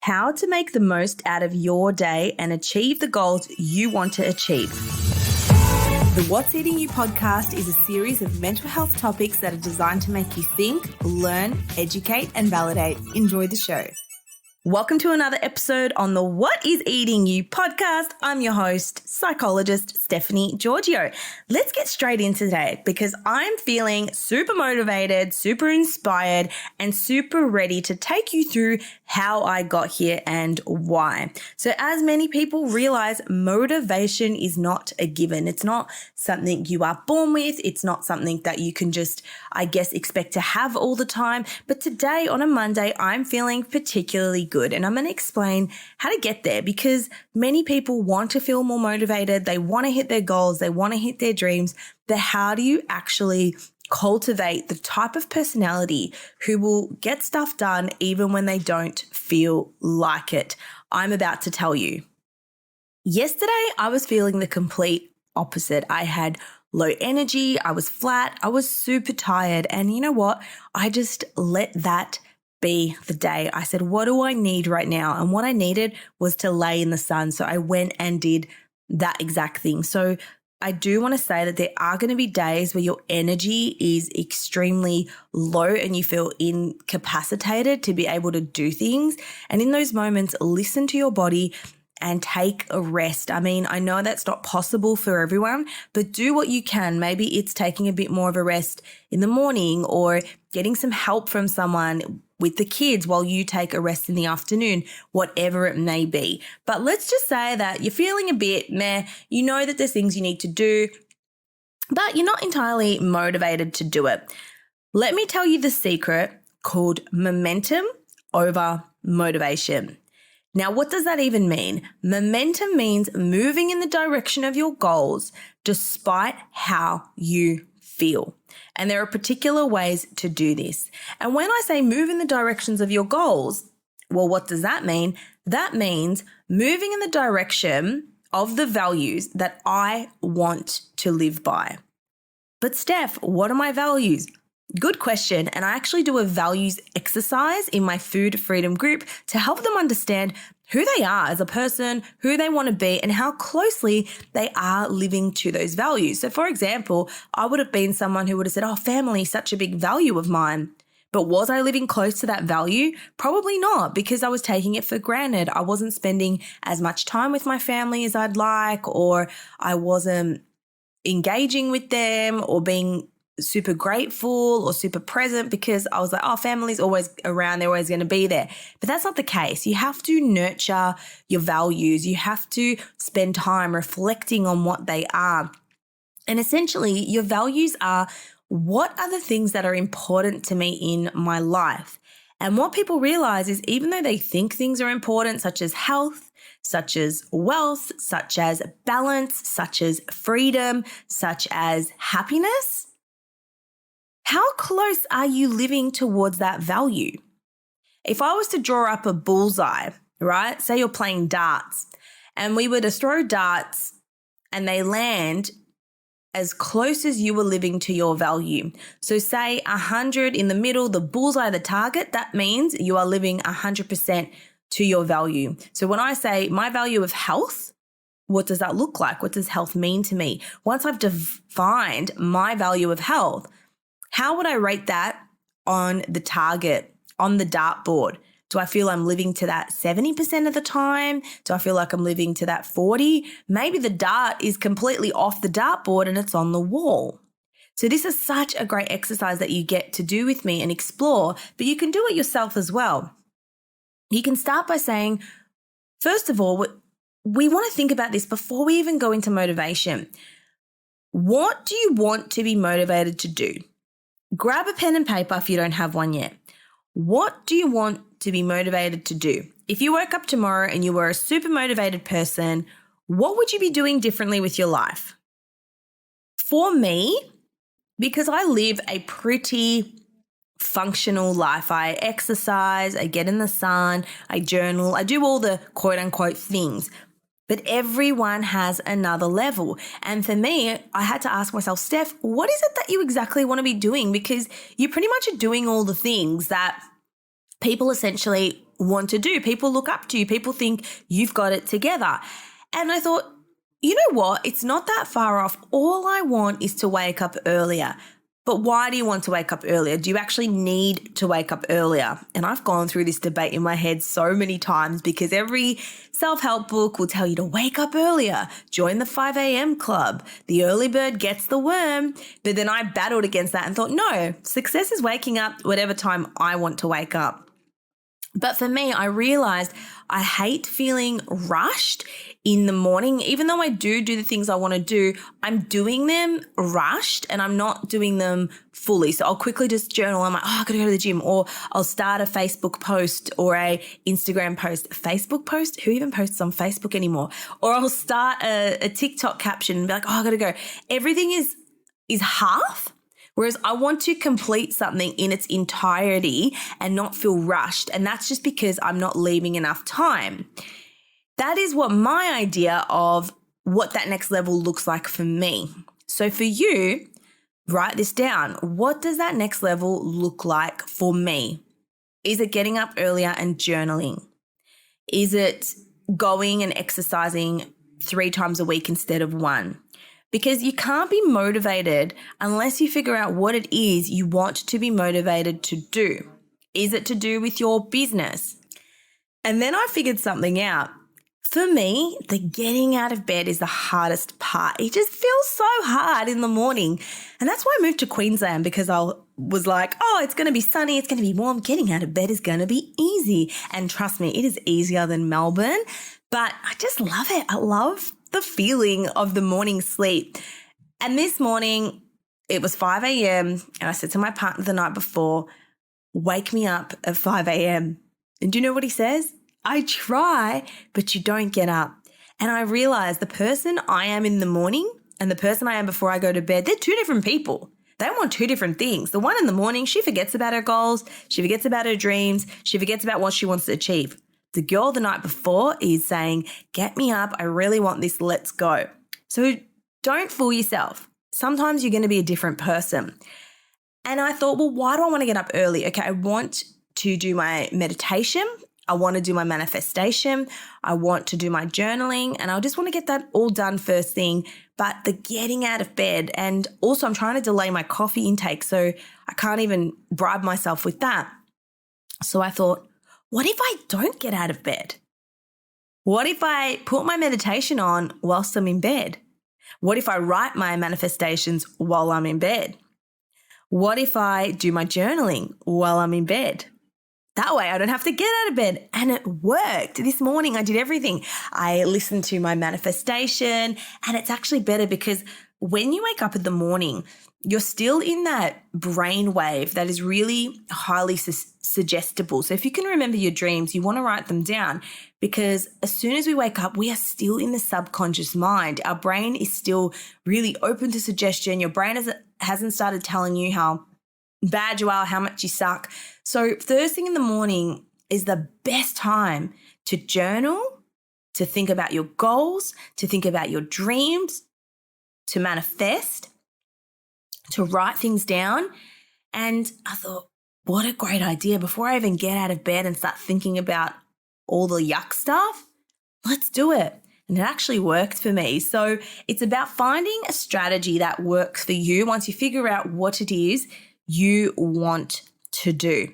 How to make the most out of your day and achieve the goals you want to achieve. The What's Eating You podcast is a series of mental health topics that are designed to make you think, learn, educate, and validate. Enjoy the show. Welcome to another episode on the What is Eating You podcast. I'm your host, psychologist Stephanie Giorgio. Let's get straight into today because I'm feeling super motivated, super inspired, and super ready to take you through how I got here and why. So as many people realize, motivation is not a given. It's not something you are born with. It's not something that you can just, expect to have all the time. But today on a Monday, I'm feeling particularly good. And I'm going to explain how to get there because many people want to feel more motivated. They want to hit their goals. They want to hit their dreams. But how do you actually cultivate the type of personality who will get stuff done even when they don't feel like it? I'm about to tell you. Yesterday, I was feeling the complete opposite. I had low energy. I was flat. I was super tired. And you know what? I just let that be the day. I said, what do I need right now? And what I needed was to lay in the sun. So I went and did that exact thing. So I do want to say that there are going to be days where your energy is extremely low and you feel incapacitated to be able to do things. And in those moments, listen to your body and take a rest. I mean, I know that's not possible for everyone, but do what you can. Maybe it's taking a bit more of a rest in the morning or getting some help from someone with the kids while you take a rest in the afternoon, whatever it may be. But let's just say that you're feeling a bit meh. You know that there's things you need to do, but you're not entirely motivated to do it. Let me tell you the secret called momentum over motivation. Now, what does that even mean? Momentum means moving in the direction of your goals despite how you feel. And there are particular ways to do this. And when I say move in the directions of your goals, well, what does that mean? That means moving in the direction of the values that I want to live by. But Steph, what are my values? Good question. And I actually do a values exercise in my food freedom group to help them understand who they are as a person, who they want to be, and how closely they are living to those values. So for example, I would have been someone who would have said, oh, family is such a big value of mine. But was I living close to that value? Probably not, because I was taking it for granted. I wasn't spending as much time with my family as I'd like, or I wasn't engaging with them or being super grateful or super present because I was like, oh, family's always around. They're always going to be there. But that's not the case. You have to nurture your values. You have to spend time reflecting on what they are. And essentially, your values are what are the things that are important to me in my life? And what people realize is even though they think things are important, such as health, such as wealth, such as balance, such as freedom, such as happiness, how close are you living towards that value? If I was to draw up a bullseye, right? Say you're playing darts and we were to throw darts and they land as close as you were living to your value. So say 100 in the middle, the bullseye, the target, that means you are living 100% to your value. So when I say my value of health, what does that look like? What does health mean to me? Once I've defined my value of health, how would I rate that on the target, on the dartboard? Do I feel I'm living to that 70% of the time? Do I feel like I'm living to that 40? Maybe the dart is completely off the dartboard and it's on the wall. So this is such a great exercise that you get to do with me and explore, but you can do it yourself as well. You can start by saying, first of all, we want to think about this before we even go into motivation. What do you want to be motivated to do? Grab a pen and paper if you don't have one yet. What do you want to be motivated to do? If you woke up tomorrow and you were a super motivated person, what would you be doing differently with your life? For me, because I live a pretty functional life, I exercise, I get in the sun, I journal, I do all the quote unquote things. But everyone has another level. And for me, I had to ask myself, Steph, what is it that you exactly want to be doing? Because you pretty much are doing all the things that people essentially want to do. People look up to you. People think you've got it together. And I thought, you know what? It's not that far off. All I want is to wake up earlier. But why do you want to wake up earlier? Do you actually need to wake up earlier? And I've gone through this debate in my head so many times because every self-help book will tell you to wake up earlier, join the 5 a.m. club, the early bird gets the worm. But then I battled against that and thought, no, success is waking up whatever time I want to wake up. But for me, I realized I hate feeling rushed in the morning. Even though I do the things I want to do, I'm doing them rushed and I'm not doing them fully. So I'll quickly just journal. I'm like, I got to go to the gym, or I'll start a Facebook post or a Instagram post. Facebook post? Who even posts on Facebook anymore? Or I'll start a TikTok caption and be like, I got to go. Everything is half. Whereas I want to complete something in its entirety and not feel rushed. And that's just because I'm not leaving enough time. That is what my idea of what that next level looks like for me. So for you, write this down. What does that next level look like for me? Is it getting up earlier and journaling? Is it going and exercising 3 times a week instead of 1? Because you can't be motivated unless you figure out what it is you want to be motivated to do. Is it to do with your business? And then I figured something out. For me, the getting out of bed is the hardest part. It just feels so hard in the morning. And that's why I moved to Queensland, because I was like, it's going to be sunny, it's going to be warm. Getting out of bed is going to be easy. And trust me, it is easier than Melbourne. But I just love it. I love the feeling of the morning sleep. And this morning, it was 5 a.m. and I said to my partner the night before, wake me up at 5 a.m. And do you know what he says? I try, but you don't get up. And I realized the person I am in the morning and the person I am before I go to bed, they're 2 different people. They want 2 different things. The one in the morning, she forgets about her goals. She forgets about her dreams. She forgets about what she wants to achieve. The girl the night before is saying, get me up. I really want this. Let's go. So don't fool yourself. Sometimes you're going to be a different person. And I thought, well, why do I want to get up early? Okay, I want to do my meditation. I want to do my manifestation. I want to do my journaling. And I just want to get that all done first thing. But the getting out of bed, and also I'm trying to delay my coffee intake, so I can't even bribe myself with that. So I thought, what if I don't get out of bed? What if I put my meditation on whilst I'm in bed? What if I write my manifestations while I'm in bed? What if I do my journaling while I'm in bed? That way I don't have to get out of bed. And it worked. This morning I did everything. I listened to my manifestation, and it's actually better because when you wake up in the morning, you're still in that brain wave that is really highly suggestible. So if you can remember your dreams, you want to write them down, because as soon as we wake up, we are still in the subconscious mind. Our brain is still really open to suggestion. Your brain hasn't started telling you how bad you are, how much you suck. So first thing in the morning is the best time to journal, to think about your goals, to think about your dreams, to manifest, to write things down. And I thought, what a great idea. Before I even get out of bed and start thinking about all the yuck stuff, let's do it. And it actually worked for me. So it's about finding a strategy that works for you once you figure out what it is you want to do.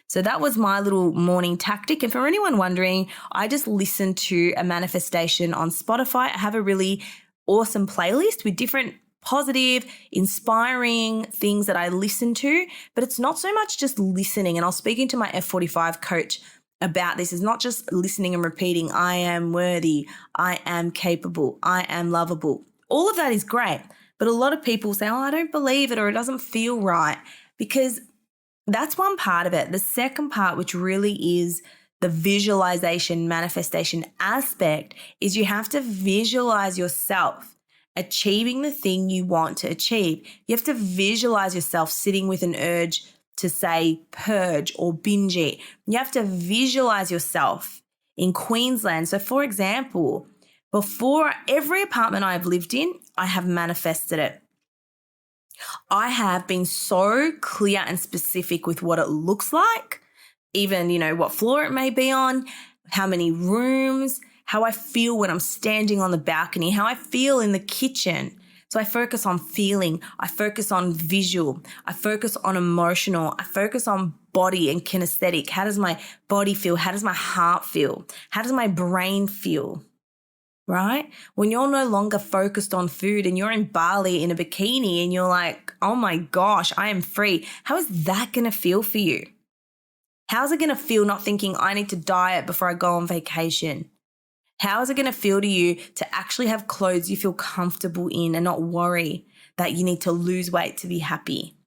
So that was my little morning tactic. And for anyone wondering, I just listened to a manifestation on Spotify. I have a really awesome playlist with different positive, inspiring things that I listen to, but it's not so much just listening. And I was speaking to my F45 coach about this. It's not just listening and repeating, I am worthy, I am capable, I am lovable. All of that is great. But a lot of people say, I don't believe it, or it doesn't feel right, because that's one part of it. The second part, which really is the visualization, manifestation aspect, is you have to visualize yourself achieving the thing you want to achieve. You have to visualize yourself sitting with an urge to say purge or binge eat. You have to visualize yourself in Queensland. So for example, before every apartment I've lived in, I have manifested it. I have been so clear and specific with what it looks like even, what floor it may be on, how many rooms, how I feel when I'm standing on the balcony, how I feel in the kitchen. So I focus on feeling, I focus on visual, I focus on emotional, I focus on body and kinesthetic. How does my body feel? How does my heart feel? How does my brain feel? Right? When you're no longer focused on food and you're in Bali in a bikini and you're like, oh my gosh, I am free. How is that going to feel for you? How's it going to feel not thinking I need to diet before I go on vacation? How is it going to feel to you to actually have clothes you feel comfortable in and not worry that you need to lose weight to be happy?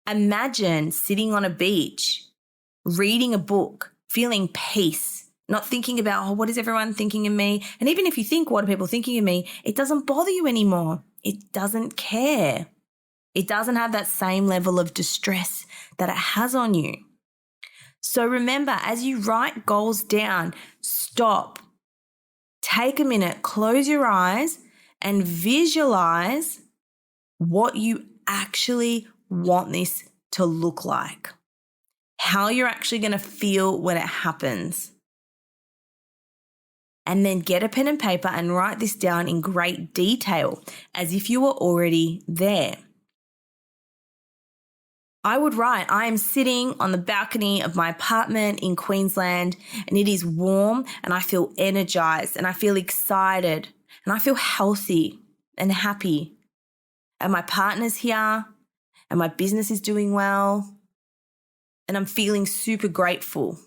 Imagine sitting on a beach, reading a book, feeling peace, not thinking about, oh, what is everyone thinking of me? And even if you think, what are people thinking of me? It doesn't bother you anymore. It doesn't care. It doesn't have that same level of distress that it has on you. So remember, as you write goals down, stop, take a minute, close your eyes and visualize what you actually want this to look like, how you're actually going to feel when it happens. And then get a pen and paper and write this down in great detail as if you were already there. I would write, I am sitting on the balcony of my apartment in Queensland and it is warm and I feel energized and I feel excited and I feel healthy and happy. And my partner's here and my business is doing well and I'm feeling super grateful.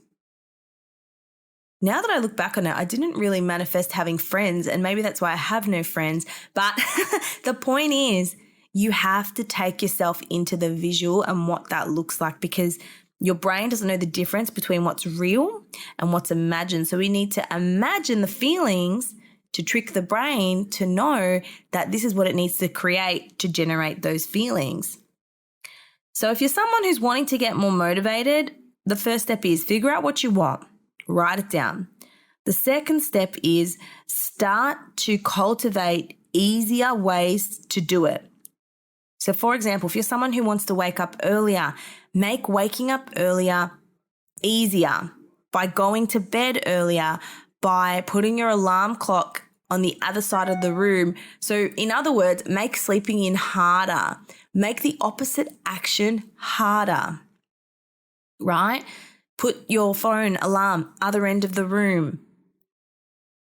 Now that I look back on it, I didn't really manifest having friends and maybe that's why I have no friends. But the point is, you have to take yourself into the visual and what that looks like because your brain doesn't know the difference between what's real and what's imagined. So we need to imagine the feelings to trick the brain to know that this is what it needs to create to generate those feelings. So if you're someone who's wanting to get more motivated, the first step is figure out what you want, write it down. The second step is start to cultivate easier ways to do it. So for example, if you're someone who wants to wake up earlier, make waking up earlier easier by going to bed earlier, by putting your alarm clock on the other side of the room. So in other words, make sleeping in harder. Make the opposite action harder, right? Put your phone alarm other end of the room.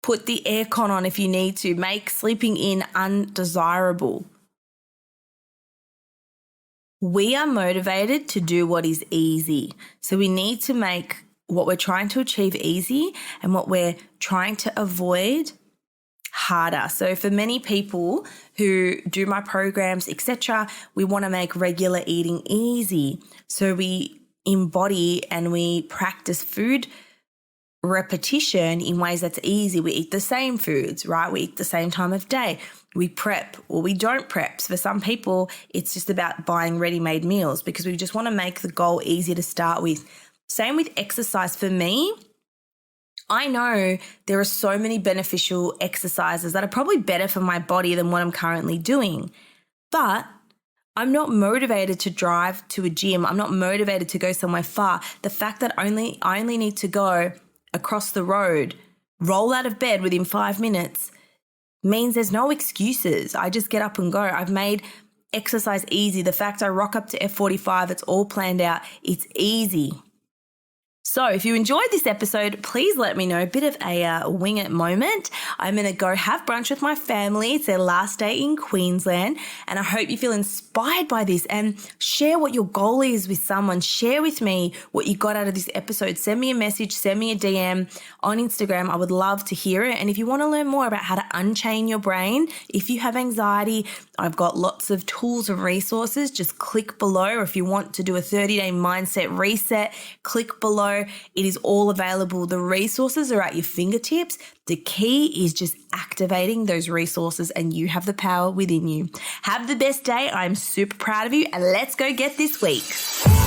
Put the aircon on if you need to. Make sleeping in undesirable. We are motivated to do what is easy. So we need to make what we're trying to achieve easy and what we're trying to avoid harder. So for many people who do my programs, etc., we want to make regular eating easy. So we embody and we practice food repetition in ways that's easy. We eat the same foods, right? We eat the same time of day. We prep or we don't prep. So for some people, it's just about buying ready-made meals because we just want to make the goal easier to start with. Same with exercise. For me, I know there are so many beneficial exercises that are probably better for my body than what I'm currently doing, but I'm not motivated to drive to a gym. I'm not motivated to go somewhere far. The fact that I only need to go across the road, roll out of bed within 5 minutes means there's no excuses. I just get up and go. I've made exercise easy. The fact I rock up to F45, it's all planned out. It's easy. So if you enjoyed this episode, please let me know. A bit of a wing it moment. I'm going to go have brunch with my family. It's their last day in Queensland. And I hope you feel inspired by this and share what your goal is with someone. Share with me what you got out of this episode. Send me a message, send me a DM on Instagram. I would love to hear it. And if you want to learn more about how to unchain your brain, if you have anxiety, I've got lots of tools and resources. Just click below. Or if you want to do a 30-day mindset reset, click below. It is all available. The resources are at your fingertips. The key is just activating those resources and you have the power within you. Have the best day. I'm super proud of you and let's go get this week.